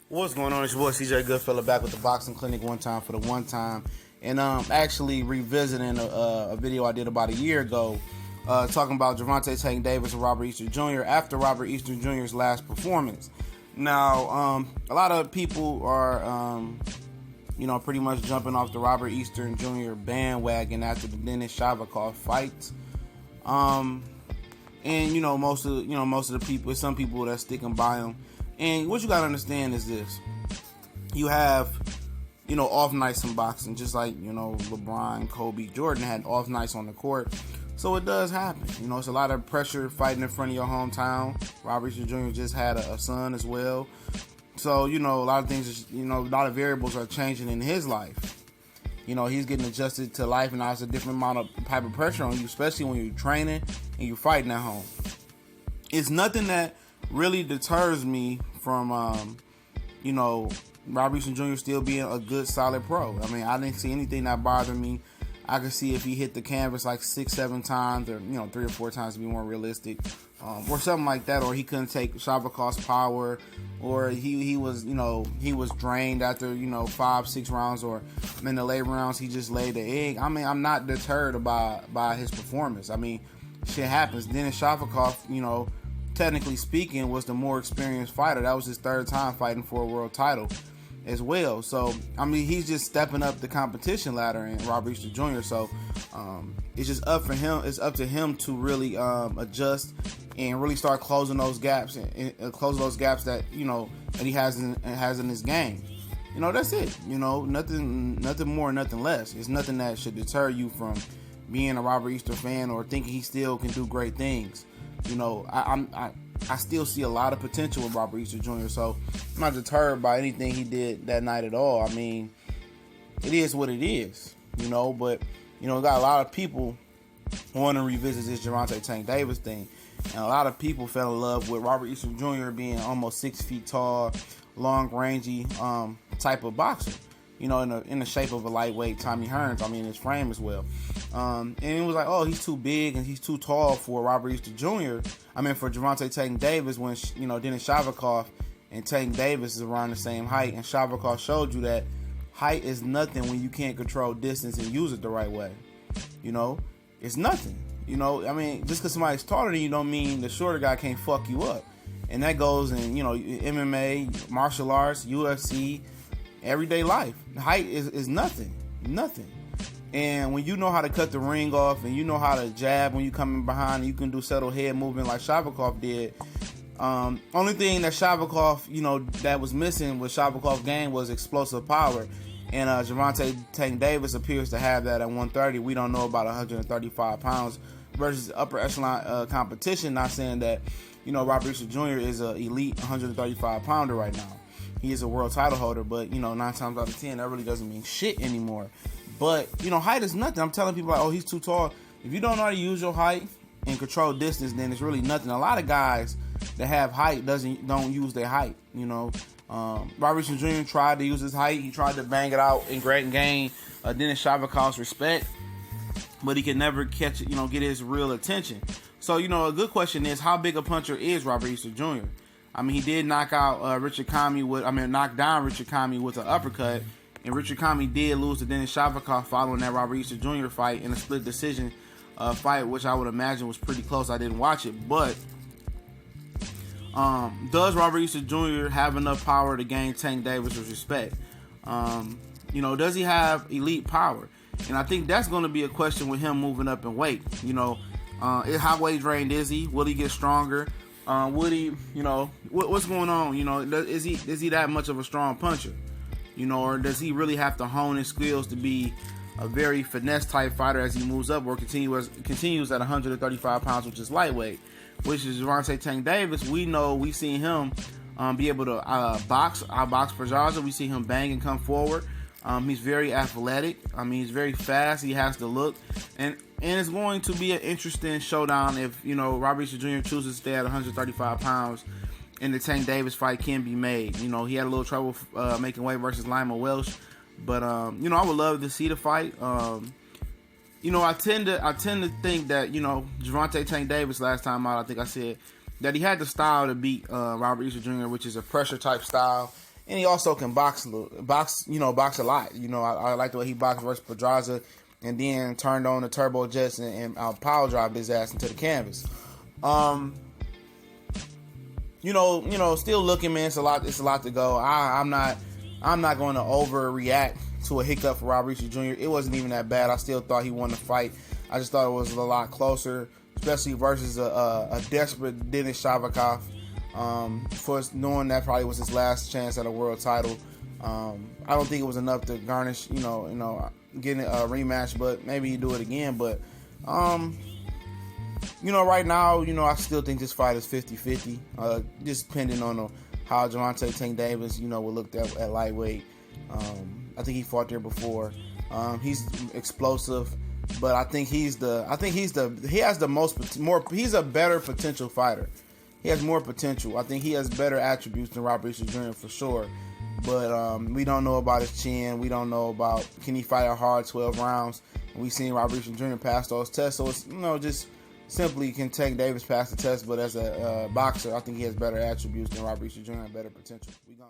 What's going on? It's your boy CJ Goodfella back with the Boxing Clinic one time for the one time. And actually revisiting a video I did about a year ago talking about Gervonta Tank Davis and Robert Easter Jr. after Robert Easter Jr.'s last performance. Now, a lot of people are, pretty much jumping off the Robert Easter Jr. bandwagon after the Denis Shavakov fight. And most of the people, some people that's sticking by him. And what you gotta understand is this: you have, off nights in boxing, just like LeBron, Kobe, Jordan had off nights on the court. So it does happen. It's a lot of pressure fighting in front of your hometown. Robert Easter Jr. just had a son as well. So a lot of things, a lot of variables are changing in his life. He's getting adjusted to life, and now it's a different type of pressure on you, especially when you're training and you're fighting at home. It's nothing that really deters me from, Robert Easter Jr. still being a good, solid pro. I mean, I didn't see anything that bothered me. I could see if he hit the canvas like 6-7 times, or 3 or 4 times to be more realistic, or something like that, or he couldn't take Shavakov's power, or he was drained after 5-6 rounds, or in the late rounds he just laid the egg. I mean, I'm not deterred by his performance. I mean, shit happens. Denis Shavakov, technically speaking, was the more experienced fighter. That was his third time fighting for a world title as well. So, I mean, he's just stepping up the competition ladder in Robert Easter Jr. So, it's just up for him. It's up to him to really adjust and really start closing those gaps and close those gaps that that he has in his game. That's it. Nothing more, nothing less. It's nothing that should deter you from being a Robert Easter fan or thinking he still can do great things. I still see a lot of potential with Robert Easter Jr., so I'm not deterred by anything he did that night at all. I mean, it is what it is, but, got a lot of people want to revisit this Gervonta Tank Davis thing, and a lot of people fell in love with Robert Easter Jr. being almost 6 feet tall, long, rangy type of boxer. In the shape of a lightweight Tommy Hearns. I mean, his frame as well. And it was like, oh, he's too big and he's too tall for Robert Easter Jr. I mean, for Gervonta Tank Davis, when Denis Shavakov and Tank Davis is around the same height, and Shavakov showed you that height is nothing when you can't control distance and use it the right way. It's nothing. I mean, just because somebody's taller than you don't mean the shorter guy can't fuck you up. And that goes in, MMA, martial arts, UFC, everyday life. Height is nothing. And when you know how to cut the ring off, and you know how to jab when you come in behind, and you can do subtle head movement like Shavakov did. Only thing that Shavakov, that was missing with Shavakov's game was explosive power. And Gervonta Tank Davis appears to have that at 130. We don't know about 135 pounds versus upper echelon competition. Not saying that, Robert Easter Jr. is an elite 135 pounder right now. He is a world title holder, but 9 times out of 10, that really doesn't mean shit anymore. But height is nothing. I'm telling people like, oh, he's too tall. If you don't know how to use your height and control distance, then it's really nothing. A lot of guys that have height don't use their height. Robert Easter Jr. tried to use his height. He tried to bang it out and gain Denis Shavakov's respect, but he could never catch it. Get his real attention. So a good question is, how big a puncher is Robert Easter Jr.? I mean, he did knock out knock down Richard Comey with an uppercut, and Richard Comey did lose to Denis Shavakov following that Robert Easter Jr. fight in a split decision fight, which I would imagine was pretty close. I didn't watch it, but does Robert Easter Jr. have enough power to gain Tank Davis' respect? Does he have elite power? And I think that's going to be a question with him moving up in weight. How weight drained is he? Will he get stronger? Would he, what's going on? Is he that much of a strong puncher? Or does he really have to hone his skills to be a very finesse type fighter as he moves up, or continues at 135 pounds, which is lightweight, which is Gervonta Tank Davis. We've seen him be able to outbox Pedraza. We see him bang and come forward. He's very athletic. I mean, he's very fast. He has the look, and it's going to be an interesting showdown if Robert Easter Jr. chooses to stay at 135 pounds, and the Tank Davis fight can be made. He had a little trouble making weight versus Lima Welsh, but I would love to see the fight. I tend to think that Gervonta Tank Davis last time out, I think I said that he had the style to beat Robert Easter Jr., which is a pressure type style. and he also can box a lot. I like the way he boxed versus Pedraza, and then turned on the turbo jets and power drive his ass into the canvas. Still looking, man. It's a lot to go. I'm not going to overreact to a hiccup for Rob Risher Jr. It wasn't even that bad. I still thought he won the fight. I just thought it was a lot closer, especially versus a desperate Denis Shavkov. For knowing that probably was his last chance at a world title. I don't think it was enough to garnish, getting a rematch, but maybe you do it again. But, right now, I still think this fight is 50-50, just depending on how Gervonta Tank Davis, will look at lightweight. I think he fought there before. He's explosive, but I think he's a better potential fighter. He has more potential. I think he has better attributes than Rob Risher Jr. for sure. But we don't know about his chin. We don't know about can he fight a hard 12 rounds. We've seen Rob Risher Jr. pass those tests. So it's just simply can Tank Davis pass the test. But as a boxer, I think he has better attributes than Rob Risher Jr. and better potential. We gone.